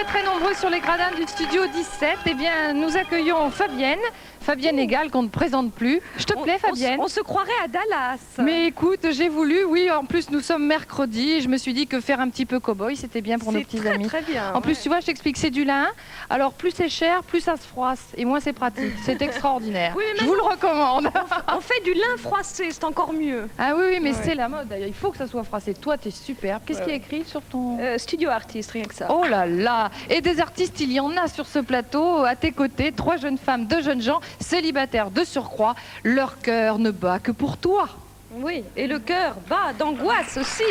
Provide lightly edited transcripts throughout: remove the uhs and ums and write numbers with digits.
très nombreux sur les gradins du studio 17. Eh bien, nous accueillons Fabienne. Fabienne Égale, qu'on ne présente plus. Je te plais, Fabienne? On se croirait à Dallas. Mais écoute, j'ai voulu, oui, en plus nous sommes mercredi, et je me suis dit que faire un petit peu cow-boy, c'était bien pour nos petits amis. C'est très bien. En plus, tu vois, je t'explique, c'est du lin. Alors, plus c'est cher, plus ça se froisse. Et moins c'est pratique. C'est extraordinaire. Oui, je vous le recommande. On fait du lin froissé, c'est encore mieux. Ah oui, oui, mais c'est la mode d'ailleurs. Il faut que ça soit froissé. Toi, t'es superbe. Qu'est-ce qui est écrit sur ton... Studio artiste, rien que ça. Oh là là! Et des artistes, il y en a sur ce plateau. À tes côtés, 3 jeunes femmes, 2 jeunes gens, célibataires de surcroît. Leur cœur ne bat que pour toi. Oui, et le cœur bat d'angoisse aussi.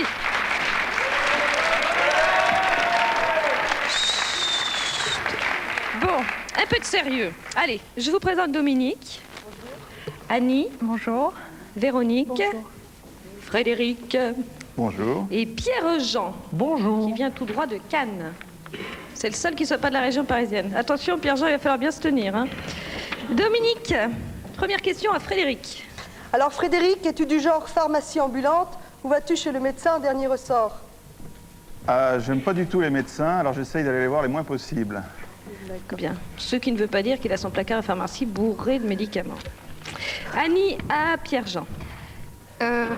Bon, un peu de sérieux. Allez, je vous présente Dominique, Annie, Bonjour. Véronique, Bonjour. Frédéric Bonjour. et Pierre-Jean, Bonjour. qui vient tout droit de Cannes. C'est le seul qui ne soit pas de la région parisienne. Attention, Pierre-Jean, il va falloir bien se tenir, hein. Dominique, première question à Frédéric. Alors Frédéric, es-tu du genre pharmacie ambulante ou vas-tu chez le médecin en dernier ressort? J'aime pas du tout les médecins, alors j'essaye d'aller les voir les moins possible. Bien, ce qui ne veut pas dire qu'il a son placard à pharmacie bourré de médicaments. Annie à Pierre-Jean.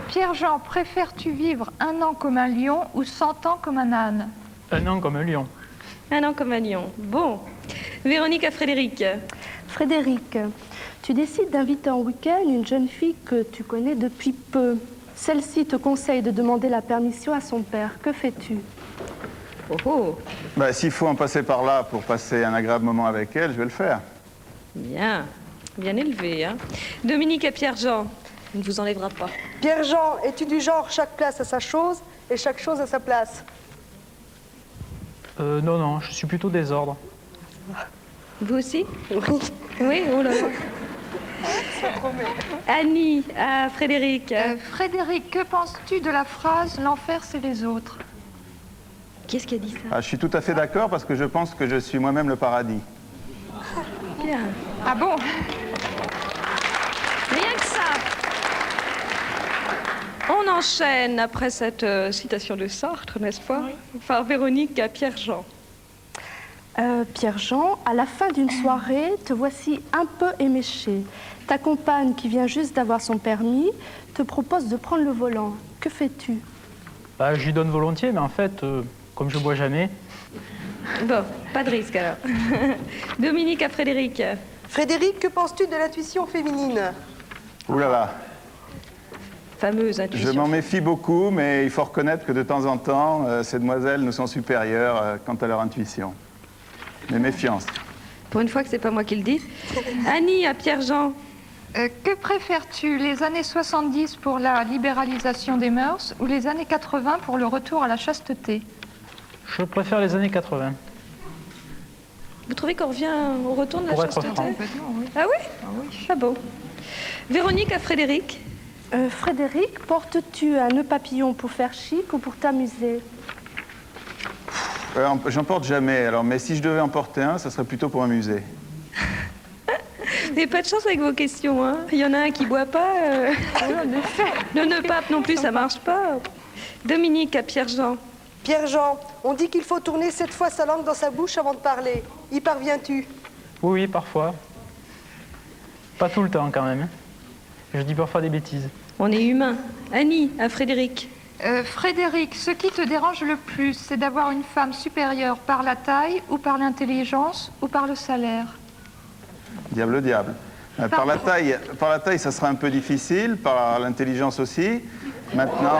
Pierre-Jean, préfères-tu vivre 1 an comme un lion ou 100 ans comme un âne? 1 an comme un lion. 1 an comme un lion. Bon. Véronique à Frédéric. Frédéric, tu décides d'inviter en week-end une jeune fille que tu connais depuis peu. Celle-ci te conseille de demander la permission à son père. Que fais-tu? Oh oh. Bah, s'il faut en passer par là pour passer un agréable moment avec elle, je vais le faire. Bien. Bien élevé, hein. Dominique à Pierre-Jean. Il ne vous enlèvera pas. Pierre-Jean, es-tu du genre chaque place à sa chose et chaque chose à sa place? Non, non, je suis plutôt désordre. Vous aussi? Oui. Oui, oh là là. Annie à Frédéric. Frédéric, que penses-tu de la phrase « l'enfer, c'est les autres » ? Qu'est-ce qui a dit ça? Je suis tout à fait d'accord parce que je pense que je suis moi-même le paradis. Bien. Ah bon? Rien que ça. On enchaîne après cette citation de Sartre, n'est-ce pas? Par Véronique à Pierre-Jean. Pierre-Jean, à la fin d'une soirée, te voici un peu éméché. Ta compagne, qui vient juste d'avoir son permis, te propose de prendre le volant. Que fais-tu? Bah, j'y donne volontiers, mais en fait, comme je bois jamais... Bon, pas de risque alors. Dominique à Frédéric. Frédéric, que penses-tu de l'intuition féminine? Ouh là là, Fameuse je intuition. m'en méfie beaucoup, mais il faut reconnaître que de temps en temps, ces demoiselles nous sont supérieures quant à leur intuition. Mais méfiance. Pour une fois que c'est pas moi qui le dis. Annie à Pierre-Jean. Que préfères-tu, les années 70 pour la libéralisation des mœurs ou les années 80 pour le retour à la chasteté? Je préfère les années 80. Vous trouvez qu'on revient au retour de la Pour être chasteté? franc. Complètement, oui. Ah oui? Ah bon. Véronique à Frédéric. Frédéric, portes-tu un nœud papillon pour faire chic ou pour t'amuser? J'en porte jamais, alors, mais si je devais en porter un, ça serait plutôt pour m'amuser. Vous n'avez pas de chance avec vos questions, hein? Il y en a un qui boit pas. Le nœud pape non plus, ça marche pas. Dominique à Pierre-Jean. Pierre-Jean, on dit qu'il faut tourner 7 fois sa langue dans sa bouche avant de parler. Y parviens-tu? Oui, oui, parfois. Pas tout le temps, quand même. Je dis parfois des bêtises. On est humain. Annie à Frédéric. Frédéric, ce qui te dérange le plus, c'est d'avoir une femme supérieure par la taille ou par l'intelligence ou par le salaire? Diable, diable. Par la taille, ça sera un peu difficile, par l'intelligence aussi. Maintenant,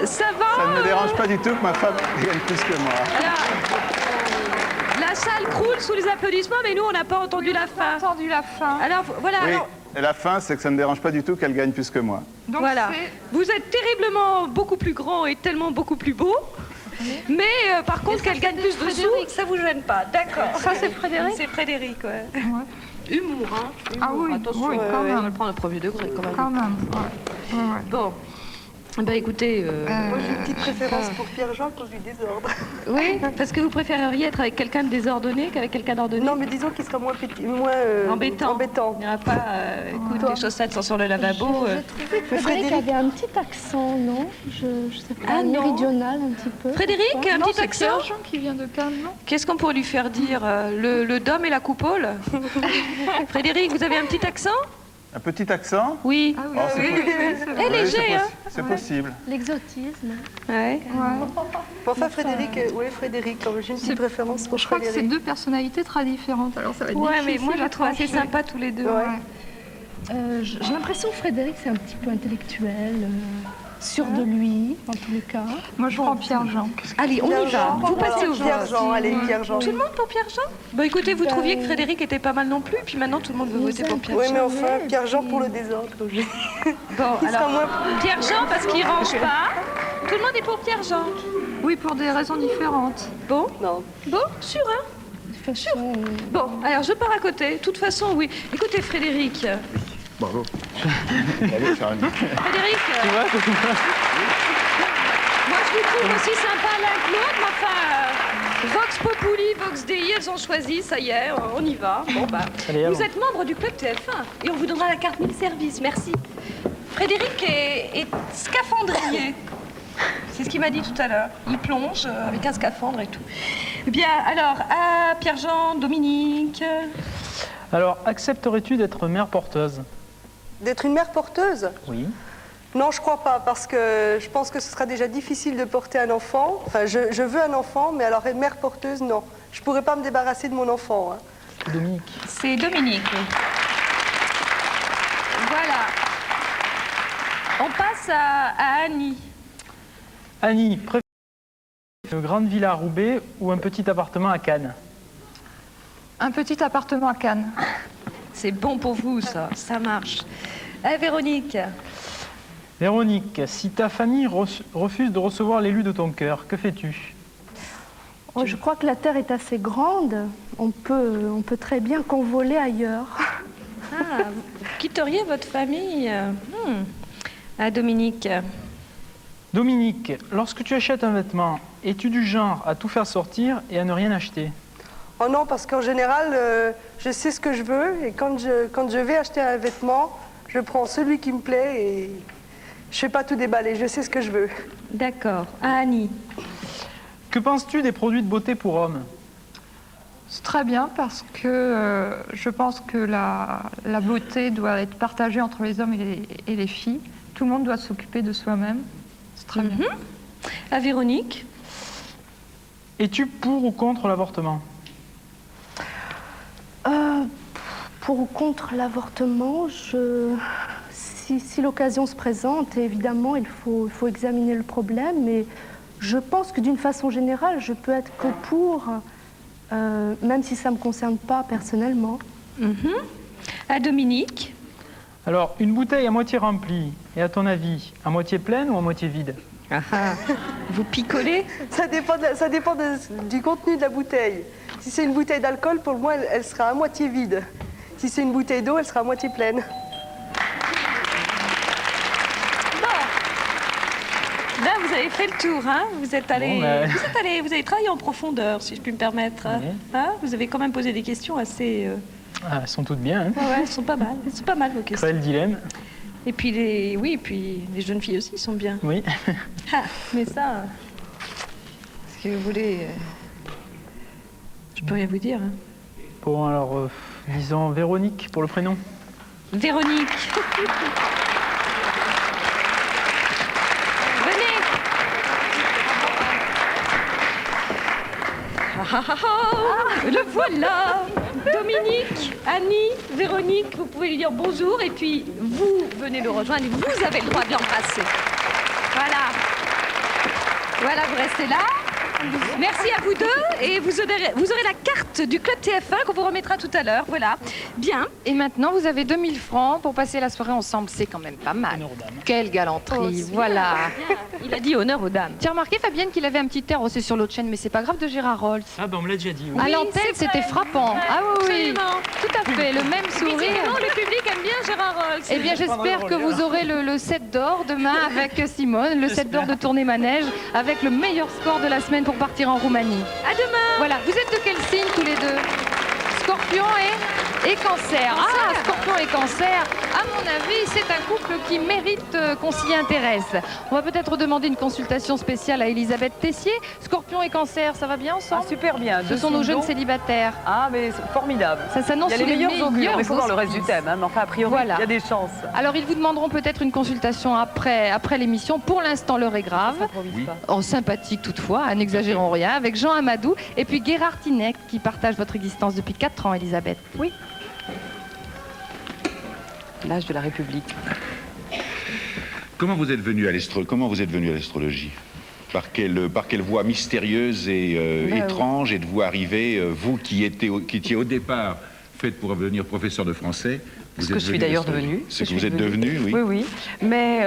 Ça va? ça ne me dérange pas du tout que ma femme gagne plus que moi. La salle croule sous les applaudissements, mais nous, on n'a pas entendu la fin. Entendu la fin. Alors, voilà. Oui, Alors, et la fin, c'est que ça ne me dérange pas du tout qu'elle gagne plus que moi. Donc voilà. c'est- Vous êtes terriblement beaucoup plus grand et tellement beaucoup plus beau. Mais par contre, qu'elle gagne plus de sous, ça vous gêne pas. D'accord. Ça, c'est Frédéric? C'est Frédéric, ouais. Humour, hein. Ah oui, Attention, oui, quand on même. va le prendre au premier degré, quand même. Quand même, ouais. Ouais, ouais. Bon. Bah écoutez, Moi, j'ai une petite préférence pour Pierre-Jean à cause du désordre. oui, parce que vous préféreriez être avec quelqu'un de désordonné qu'avec quelqu'un d'ordonné. Non, mais disons qu'il sera moins Embêtant. embêtant. Il n'y aura pas, écoute, les chaussettes sont sur le lavabo. Je trouvais que Frédéric avait un petit accent, non? Je sais pas, Ah, non. méridional un petit peu. Frédéric, un Non, petit c'est accent. Pierre-Jean qui vient de Cannes, non? Qu'est-ce qu'on pourrait lui faire dire le dôme et la coupole. Frédéric, vous avez un petit accent? Un petit accent? Oui. Ah oui, Oh, c'est oui, possible. oui, c'est vrai. Et léger, hein? C'est possible. L'exotisme. Ouais. Enfin, Frédéric, oui, Frédéric, j'ai une petite préférence pour Je crois que c'est Frédéric. deux personnalités très différentes, alors ça va être Ouais, mais difficile moi je à la trouve assez trancher. sympa tous les deux. Ouais. J'ai l'impression que Frédéric, c'est un petit peu intellectuel, sûr de lui, en tous les cas. Moi, je prends Pierre-Jean. Allez, on y va. Pierre-Jean, Vous passez au vote. Pierre-Jean, allez, Pierre-Jean. Tout le monde pour Pierre-Jean? Bah écoutez, vous trouviez que Frédéric était pas mal non plus, puis maintenant tout le monde veut voter pour Oui, Pierre-Jean. mais enfin, Pierre-Jean pour le désordre. Bon, Il sera alors, moins... Pierre-Jean parce qu'il range pas. Tout le monde est pour Pierre-Jean. Oui, pour des raisons différentes. Bon, Non. bon, sûr, hein? De toute façon, Bon, alors je pars à côté. De toute façon, oui. Écoutez, Frédéric. Bravo. Bravo, Charlie. Frédéric, moi je vous trouve aussi sympa l'un que l'autre, mais enfin, Vox Populi, Vox Dei, elles ont choisi, ça y est, on y va. Bon bah, Allez, vous allons. êtes membre du club TF1 et on vous donnera la carte 1000 services, merci. Frédéric est scaphandrier. C'est ce qu'il m'a dit tout à l'heure. Il plonge avec un scaphandre et tout. Eh bien, alors, à Pierre-Jean, Dominique. Alors, accepterais-tu d'être mère porteuse? D'être une mère porteuse? Oui. Non, je crois pas, parce que je pense que ce sera déjà difficile de porter un enfant. Enfin, je veux un enfant, mais alors être mère porteuse, non. Je pourrais pas me débarrasser de mon enfant. Hein. Dominique. C'est Dominique, oui. Voilà. On passe à Annie. Annie, préfères une grande villa à Roubaix ou un petit appartement à Cannes? Un petit appartement à Cannes. C'est bon pour vous, ça marche. Véronique. Véronique, si ta famille refuse de recevoir l'élu de ton cœur, que fais-tu? oh, je crois que la Terre est assez grande. On peut très bien convoler ailleurs. Ah, vous quitteriez votre famille à Dominique. Dominique, lorsque tu achètes un vêtement, es-tu du genre à tout faire sortir et à ne rien acheter? Oh non, parce qu'en général, je sais ce que je veux, et quand je vais acheter un vêtement, je prends celui qui me plaît et je fais pas tout déballer, je sais ce que je veux. D'accord. À Annie. Que penses-tu des produits de beauté pour hommes? C'est très bien parce que je pense que la beauté doit être partagée entre les hommes et les filles. Tout le monde doit s'occuper de soi-même. C'est très bien. À Véronique. Es-tu pour ou contre l'avortement? Pour ou contre l'avortement, si l'occasion se présente, évidemment, il faut examiner le problème, mais je pense que d'une façon générale, je peux être que pour, même si ça ne me concerne pas personnellement. À Dominique. Alors, une bouteille à moitié remplie, et à ton avis, à moitié pleine ou à moitié vide? Vous picolez? Ça dépend du contenu de la bouteille. Si c'est une bouteille d'alcool, pour moi, elle sera à moitié vide. Si c'est une bouteille d'eau, elle sera à moitié pleine. Là, vous avez fait le tour, hein? Vous avez travaillé en profondeur, si je puis me permettre. Oui. Hein, vous avez quand même posé des questions assez... Ah, elles sont toutes bien, hein? Ouais, elles sont pas mal. Elles sont pas mal, vos questions. Cruel dilemme. Et puis les jeunes filles aussi sont bien. Oui. Ah, mais ça, ce que vous voulez, je peux rien vous dire. Hein. Bon, alors, disons Véronique pour le prénom. Véronique. Venez. Le voilà. Dominique, Annie, Véronique, vous pouvez lui dire bonjour et puis vous venez le rejoindre et vous avez le droit de l'embrasser. Voilà. Voilà, vous restez là. Merci à vous deux et vous aurez la carte du club TF1 qu'on vous remettra tout à l'heure. Voilà. Bien. Et maintenant, vous avez 2000 francs pour passer la soirée ensemble. C'est quand même pas mal. Honneur aux dames. Quelle galanterie, voilà. Il a dit honneur aux dames. Tu as remarqué, Fabienne, qu'il avait un petit air aussi sur l'autre chaîne, mais c'est pas grave, de Gérard Rolls. Ah, ben on me l'a déjà dit. Oui. À Oui, l'antenne, c'est vrai. c'était frappant. Ah oui, oui, Absolument. tout à fait, le même sourire. Décidément, le public aime bien Gérard parole. Eh bien, j'espère que vous aurez le 7 d'or demain avec Simone, le 7 d'or de tournée manège, avec le meilleur score de la semaine pour partir en Roumanie. À demain. Voilà, vous êtes de quel signe tous les deux? Scorpion et cancer. Ah, Scorpion et cancer, à mon avis, c'est un couple qui mérite qu'on s'y intéresse. On va peut-être demander une consultation spéciale à Elisabeth Tessier. Scorpion et cancer, ça va bien ensemble? Ah, super bien. Ce sont nos jeunes célibataires. Ah, mais c'est formidable. Ça s'annonce Il y a les meilleurs augures, mais il faut voir le reste du auspices. thème. Hein, mais enfin, a priori, Voilà. il y a des chances. Alors, ils vous demanderont peut-être une consultation après l'émission. Pour l'instant, l'heure est grave. Oui. En sympathique toutefois, hein, n'exagérons rien, avec Jean Amadou et puis Gérard Tinec qui partage votre existence depuis 4 ans, Elisabeth. Oui. L'âge de la République. Comment vous êtes venu à l'astrologie? Par quelle voie mystérieuse et étrange êtes-vous arrivé, vous qui étiez au départ faite pour devenir professeur de français? Ce que je suis d'ailleurs devenue. Ce que vous êtes devenu, oui. Oui, oui. Mais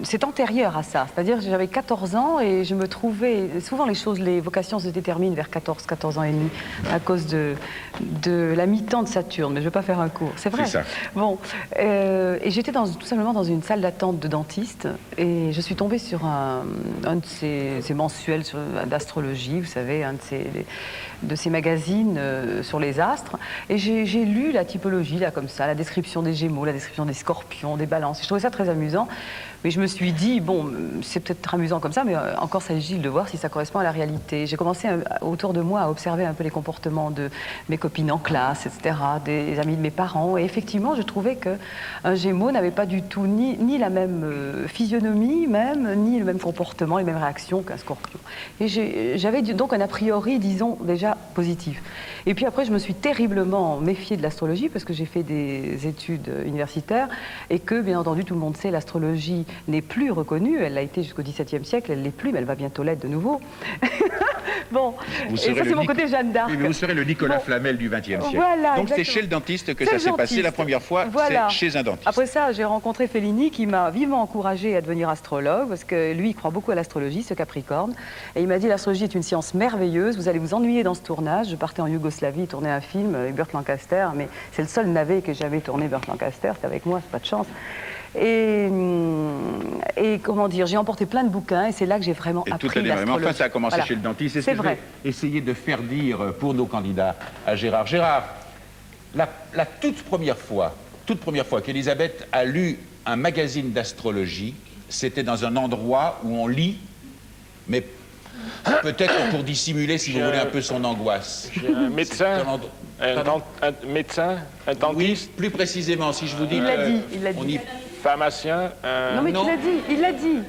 c'est antérieur à ça. C'est-à-dire que j'avais 14 ans et je me trouvais... Souvent, les vocations se déterminent vers 14 ans et demi à cause de la mi-temps de Saturne. Mais je ne vais pas faire un cours. C'est vrai. C'est ça. Bon. Et j'étais tout simplement dans une salle d'attente de dentiste et je suis tombée sur un de ces mensuels d'astrologie, vous savez, un de ces magazines sur les astres. Et j'ai lu la typologie, là, comme ça, la description des Gémeaux, la description des Scorpions, des Balances. Je trouvais ça très amusant. Mais je me suis dit, bon, c'est peut-être amusant comme ça, mais encore s'agit-il de voir si ça correspond à la réalité. J'ai commencé autour de moi à observer un peu les comportements de mes copines en classe, etc., des amis de mes parents. Et effectivement, je trouvais qu'un Gémeaux n'avait pas du tout ni la même physionomie, même, ni le même comportement, les mêmes réactions qu'un Scorpion. Et j'avais donc un a priori, disons, déjà positif. Et puis après, je me suis terriblement méfiée de l'astrologie parce que j'ai fait des études universitaires et que, bien entendu, tout le monde sait, l'astrologie n'est plus reconnue. Elle l'a été jusqu'au XVIIe siècle, elle ne l'est plus, mais elle va bientôt l'être de nouveau. Bon, et ça, c'est mon côté Jeanne d'Arc. Oui, mais vous serez le Nicolas Flamel du XXe siècle. Voilà, donc c'est exactement. chez le dentiste que C'est ça le s'est passé dentiste. la première fois, Voilà. c'est chez un dentiste. Après ça, j'ai rencontré Fellini qui m'a vivement encouragée à devenir astrologue parce que lui, il croit beaucoup à l'astrologie, ce Capricorne. Et il m'a dit, l'astrologie est une science merveilleuse, vous allez vous ennuyer dans ce tournage. Je partais en Yougoslavie tourner un film avec Burt Lancaster, mais c'est le seul navet que j'avais tourné Burt Lancaster, c'est avec moi, c'est pas de chance. Et comment dire, j'ai emporté plein de bouquins et c'est là que j'ai vraiment appris toute la démarche. Mais l'astrologie. enfin, ça a commencé Voilà. chez le dentiste. C'est vrai. Essayer de faire dire pour nos candidats à Gérard. Gérard, la toute première fois qu'Elisabeth a lu un magazine d'astrologie, c'était dans un endroit où on lit, mais peut-être pour dissimuler, si vous voulez, un peu son angoisse. J'ai un médecin, un médecin, un dentiste. Oui, plus précisément, si je vous dis... Il l'a dit, il l'a on dit. y- Pharmacien, Non mais non. il l'a dit.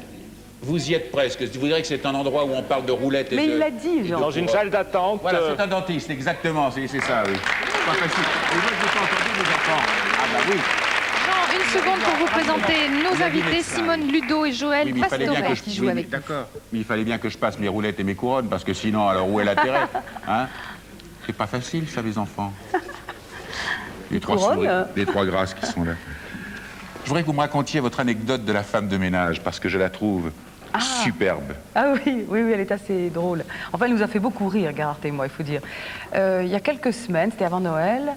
Vous y êtes presque. Vous direz que c'est un endroit où on parle de roulettes et Mais de... il l'a dit, Jean. dans une salle d'attente. Voilà, c'est un dentiste, exactement, c'est ça, oui. C'est pas facile. Et moi, je n'ai pas entendu les enfants. Ah bah oui. Jean, une seconde pour vous présenter nos Il a dit invités, médecin. Simone Ludo et Joël Oui, mais il fallait bien que Pastoret je... qui jouent oui, avec mais nous. d'accord. Mais il fallait bien que je passe mes roulettes et mes couronnes, parce que sinon, alors où est l'intérêt, hein? C'est pas facile, ça, les enfants. Les trois couronnes, souris, les trois grâces qui sont là. Je voudrais que vous me racontiez votre anecdote de la femme de ménage, parce que je la trouve superbe. Ah oui, elle est assez drôle. Enfin, elle nous a fait beaucoup rire, Gérard et moi, il faut dire. Il y a quelques semaines, c'était avant Noël,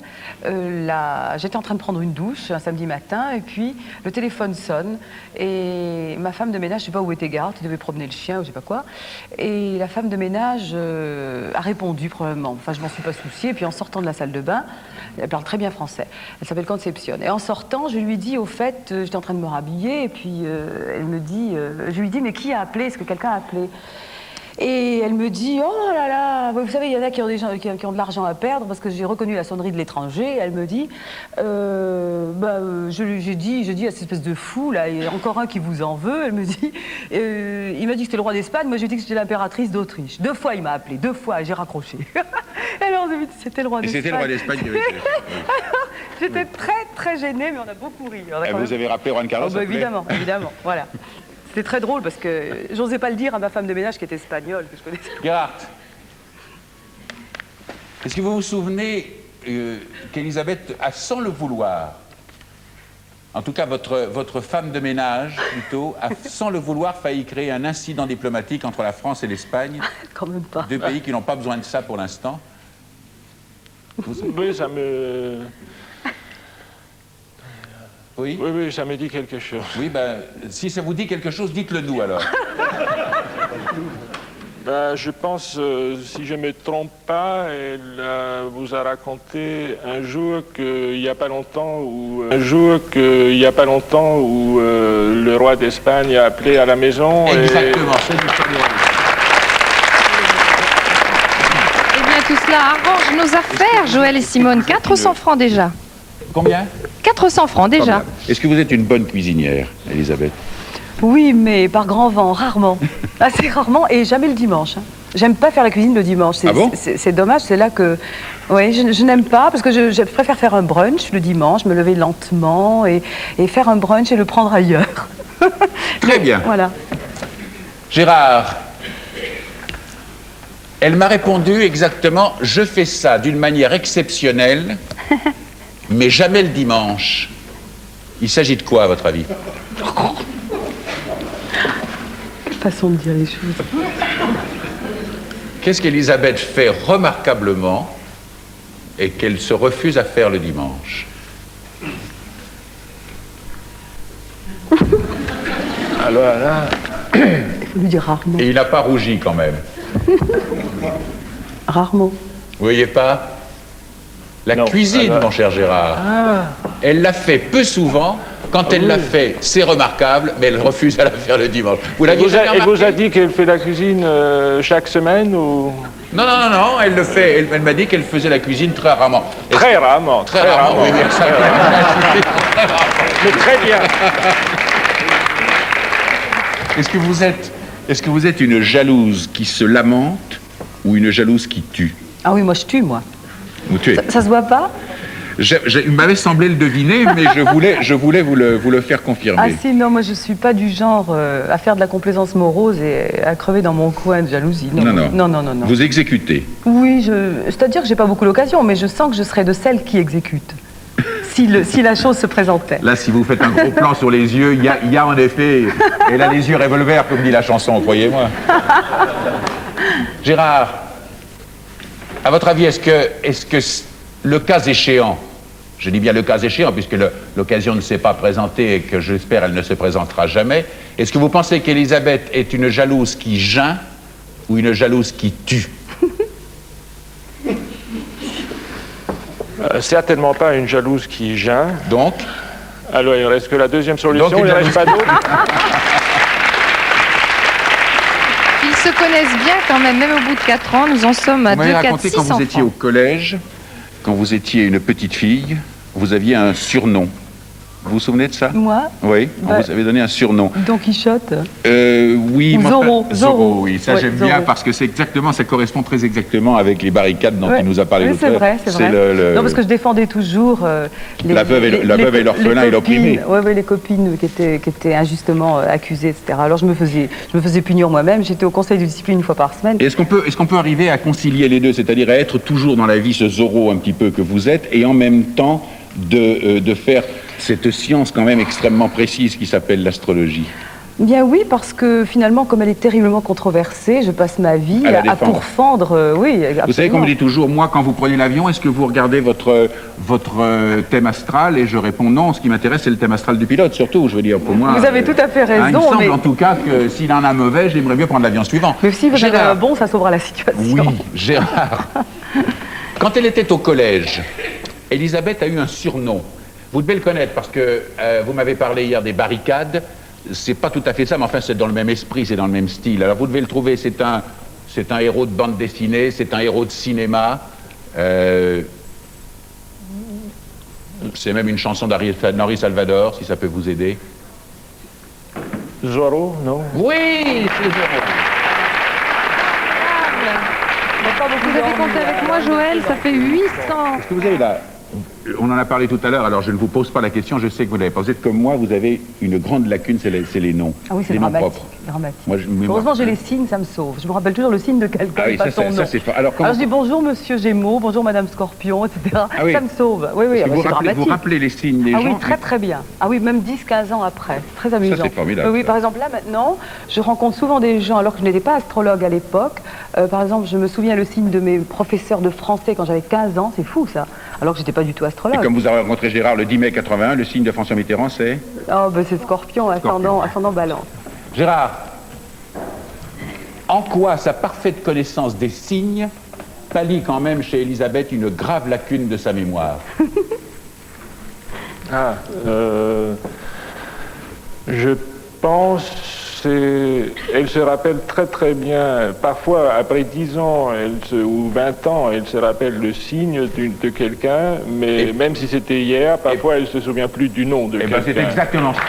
j'étais en train de prendre une douche un samedi matin, et puis le téléphone sonne, et ma femme de ménage, je ne sais pas où était Gérard, il devait promener le chien ou je ne sais pas quoi, et la femme de ménage a répondu probablement. Enfin, je m'en suis pas souciée, et puis en sortant de la salle de bain, elle parle très bien français, elle s'appelle Concepcion. Et en sortant, je lui dis, au fait, j'étais en train de me rhabiller, et puis elle me dit, je lui dis, mais qui a appelé? Est-ce que quelqu'un a appelé? Et elle me dit, oh là là, vous savez, il y en a qui ont, qui ont de l'argent à perdre parce que j'ai reconnu la sonnerie de l'étranger. Elle me dit, j'ai dit à cette espèce de fou, là, il y a encore un qui vous en veut. Elle me dit, il m'a dit que c'était le roi d'Espagne, moi j'ai dit que c'était l'impératrice d'Autriche. 2 fois il m'a appelé, 2 fois, j'ai raccroché. Alors c'était le roi Et d'Espagne. c'était le roi d'Espagne qui avait été. J'étais très très gênée, mais on a beaucoup ri. Et vous avez rappelé Juan Carlos? Oh, bah, évidemment, voilà. C'était très drôle parce que j'osais pas le dire à ma femme de ménage qui était espagnole, que je connaissais. Gérard, est-ce que vous vous souvenez qu'Elisabeth a, sans le vouloir, en tout cas votre femme de ménage plutôt, a sans le vouloir failli créer un incident diplomatique entre la France et l'Espagne, Quand même pas. 2 pays qui n'ont pas besoin de ça pour l'instant? Oui, ça me... Oui. Oui, oui, ça me dit quelque chose. Oui, ben, si ça vous dit quelque chose, dites-le nous alors. Ben, je pense, si je ne me trompe pas, elle vous a raconté un jour qu'il n'y a pas longtemps où, le roi d'Espagne a appelé à la maison. Exactement, c'est justement. Eh bien, tout cela arrange nos affaires, Joël et Simone. 400 francs déjà. Combien? 400 francs déjà. Est-ce que vous êtes une bonne cuisinière, Elisabeth? Oui, mais par grand vent, rarement. Assez rarement et jamais le dimanche. Hein. J'aime pas faire la cuisine le dimanche. Ah bon? C'est dommage, c'est là que... Oui, je n'aime pas parce que je préfère faire un brunch le dimanche, me lever lentement et faire un brunch et le prendre ailleurs. Très bien. Voilà. Gérard, elle m'a répondu exactement, je fais ça d'une manière exceptionnelle, mais jamais le dimanche. Il s'agit de quoi, à votre avis? Façon de dire les choses. Qu'est-ce qu'Elisabeth fait remarquablement et qu'elle se refuse à faire le dimanche? Alors là... Il faut lui dire rarement. Et il n'a pas rougi quand même. Rarement. Vous voyez pas? La cuisine, mon cher Gérard, elle l'a fait peu souvent. Quand elle l'a fait, c'est remarquable, mais elle refuse à la faire le dimanche. Elle vous a dit qu'elle fait la cuisine chaque semaine ou... Non, elle le fait. Elle m'a dit qu'elle faisait la cuisine très rarement. Très rarement. Oui, bien ça. Mais très bien. Est-ce que vous êtes une jalouse qui se lamente ou une jalouse qui tue? Ah oui, moi je tue, moi. Vous tuez. Ça se voit pas? Il m'avait semblé le deviner, mais je voulais vous le faire confirmer. Ah si, non, moi je suis pas du genre à faire de la complaisance morose et à crever dans mon coin de jalousie. Non. Vous exécutez. Oui, c'est-à-dire que j'ai pas beaucoup l'occasion, mais je sens que je serais de celles qui exécutent. Si la chose se présentait. Là, si vous faites un gros plan sur les yeux, il y a en effet, et là les yeux revolver, comme dit la chanson, croyez-moi. Gérard, à votre avis, est-ce que le cas échéant, je dis bien le cas échéant, puisque l'occasion ne s'est pas présentée et que j'espère elle ne se présentera jamais, est-ce que vous pensez qu'Elisabeth est une jalouse qui geint ou une jalouse qui tue? Certainement pas une jalouse qui geint. Donc? Alors, il ne reste que la deuxième solution, il ne reste pas d'autre. Ils se connaissent bien quand même au bout de 4 ans. Nous en sommes à 2, 4, 600 quand vous étiez au collège, quand vous étiez une petite fille, vous aviez un surnom. Vous vous souvenez de ça? Moi? Oui, on vous avait donné un surnom. Don Quichotte? Oui. Zorro. Zorro, oui. Ça, j'aime bien Zorro. parce que ça correspond très exactement avec les barricades dont il nous a parlé l'autre fois. C'est vrai. Non, parce que je défendais toujours la veuve et l'orphelin et l'opprimé. Oui, les copines qui étaient injustement accusées, etc. Alors je me faisais punir moi-même. J'étais au conseil de discipline une fois par semaine. Est-ce qu'on peut arriver à concilier les deux, c'est-à-dire à être toujours dans la vie ce Zorro un petit peu que vous êtes, et en même temps de faire cette science quand même extrêmement précise qui s'appelle l'astrologie? Bien oui, parce que finalement, comme elle est terriblement controversée, je passe ma vie à pourfendre, oui, absolument. Vous savez qu'on me dit toujours, moi, quand vous prenez l'avion, est-ce que vous regardez votre thème astral? Et je réponds non, ce qui m'intéresse, c'est le thème astral du pilote, surtout, je veux dire, pour moi... Vous avez tout à fait raison, il me semble en tout cas que s'il en a mauvais, j'aimerais bien prendre l'avion suivant. Mais si vous avez un bon, ça sauvera la situation. Oui, Gérard. Quand elle était au collège, Elisabeth a eu un surnom. Vous devez le connaître parce que vous m'avez parlé hier des barricades. C'est pas tout à fait ça, mais enfin c'est dans le même esprit, c'est dans le même style. Alors vous devez le trouver, c'est un héros de bande dessinée, c'est un héros de cinéma. C'est même une chanson d'Henri Salvador, si ça peut vous aider. Zorro, non? Oui, c'est Zorro. Vous avez compté avec moi, Joël, ça fait 800. Est-ce que vous avez là? On en a parlé tout à l'heure, alors je ne vous pose pas la question, je sais que vous l'avez pas. Vous êtes comme moi, vous avez une grande lacune, c'est les noms. Ah oui, c'est les noms dramatique. propres. Moi, heureusement, j'ai les signes, ça me sauve. Je me rappelle toujours le signe de quelqu'un, pas son nom. Alors je dis bonjour Monsieur Gémeaux, bonjour Madame Scorpion, etc. Ah oui. Ça me sauve. Oui, vous rappelez les signes des gens? Ah oui, très bien. Ah oui, même 10-15 ans après. Très amusant. Ça, c'est formidable. Oui, par exemple, là maintenant, je rencontre souvent des gens, alors que je n'étais pas astrologue à l'époque. Par exemple, je me souviens le signe de mes professeurs de français quand j'avais 15 ans, c'est fou ça. alors que j'étais pas du tout Et astrologue. comme vous avez rencontré Gérard le 10 mai 81, le signe de François Mitterrand, c'est Oh, ben c'est Scorpion, ascendant Balance. Gérard, en quoi sa parfaite connaissance des signes pallie quand même chez Elisabeth une grave lacune de sa mémoire? Je pense elle se rappelle très très bien. Parfois, après 10 ans ou 20 ans, elle se rappelle le signe de quelqu'un, mais même si c'était hier, parfois elle ne se souvient plus du nom de quelqu'un. C'est exactement ça.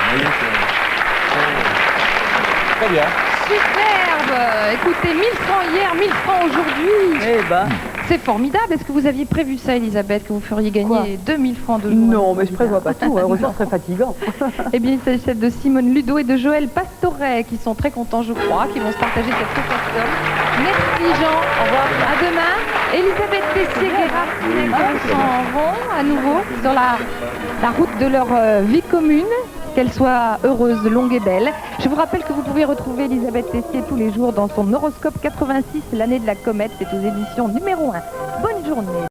Très bien. Superbe. Écoutez, 1000 francs hier, 1000 francs aujourd'hui. Eh ben. C'est formidable. Est-ce que vous aviez prévu ça, Elisabeth, que vous feriez gagner 2000 francs de jour? Non, mais je prévois pas tout. Heureusement, c'est très fatigant. Eh bien, il s'agissait de Simone Ludo et de Joël Pastoret, qui sont très contents, je crois, qui vont se partager cette super somme. Merci Jean. Au revoir. À demain. Elisabeth Tessier, Gérard Sinego s'en vont à nouveau sur la route de leur vie commune. Qu'elle soit heureuse, longue et belle. Je vous rappelle que vous pouvez retrouver Elisabeth Tessier tous les jours dans son horoscope 86, l'année de la comète. C'est aux éditions numéro 1. Bonne journée.